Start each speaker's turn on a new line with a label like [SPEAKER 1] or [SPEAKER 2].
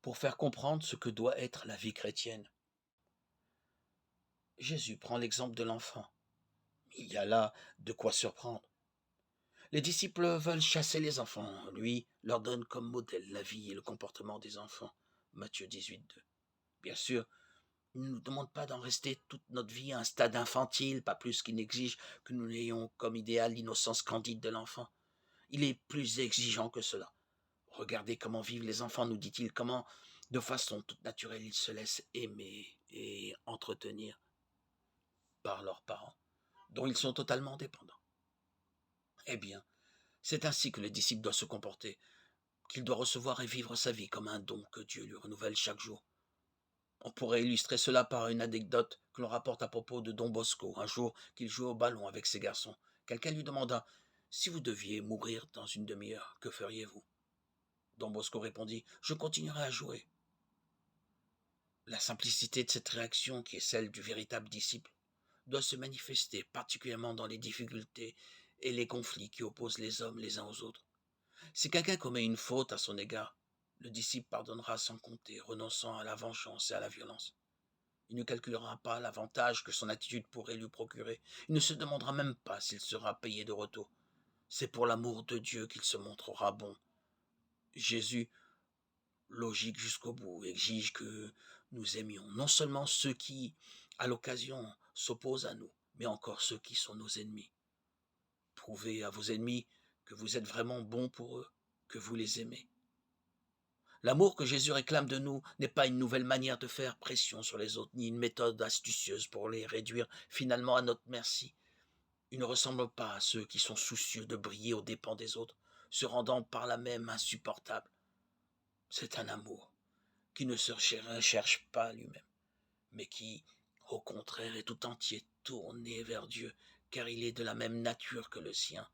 [SPEAKER 1] pour faire comprendre ce que doit être la vie chrétienne. Jésus prend l'exemple de l'enfant. Il y a là de quoi surprendre. Les disciples veulent chasser les enfants. Lui leur donne comme modèle la vie et le comportement des enfants. Matthieu 18,2. Bien sûr, il ne nous demande pas d'en rester toute notre vie à un stade infantile, pas plus qu'il n'exige que nous n'ayons comme idéal l'innocence candide de l'enfant. Il est plus exigeant que cela. Regardez comment vivent les enfants, nous dit-il, comment, de façon toute naturelle, ils se laissent aimer et entretenir par leurs parents, dont ils sont totalement dépendants. Eh bien, c'est ainsi que le disciple doit se comporter, qu'il doit recevoir et vivre sa vie comme un don que Dieu lui renouvelle chaque jour. On pourrait illustrer cela par une anecdote que l'on rapporte à propos de Don Bosco, un jour qu'il jouait au ballon avec ses garçons. Quelqu'un lui demanda: Si vous deviez mourir dans une demi-heure, que feriez-vous? Don Bosco répondit: Je continuerai à jouer. La simplicité de cette réaction, qui est celle du véritable disciple, doit se manifester particulièrement dans les difficultés et les conflits qui opposent les hommes les uns aux autres. Si quelqu'un commet une faute à son égard, le disciple pardonnera sans compter, renonçant à la vengeance et à la violence. Il ne calculera pas l'avantage que son attitude pourrait lui procurer. Il ne se demandera même pas s'il sera payé de retour. C'est pour l'amour de Dieu qu'il se montrera bon. Jésus, logique jusqu'au bout, exige que nous aimions non seulement ceux qui, à l'occasion, s'opposent à nous, mais encore ceux qui sont nos ennemis. Prouvez à vos ennemis que vous êtes vraiment bons pour eux, que vous les aimez. L'amour que Jésus réclame de nous n'est pas une nouvelle manière de faire pression sur les autres, ni une méthode astucieuse pour les réduire finalement à notre merci. Il ne ressemble pas à ceux qui sont soucieux de briller aux dépens des autres, se rendant par là même insupportables. C'est un amour qui ne se cherche pas lui-même, mais qui, au contraire, est tout entier tourné vers Dieu, car il est de la même nature que le sien,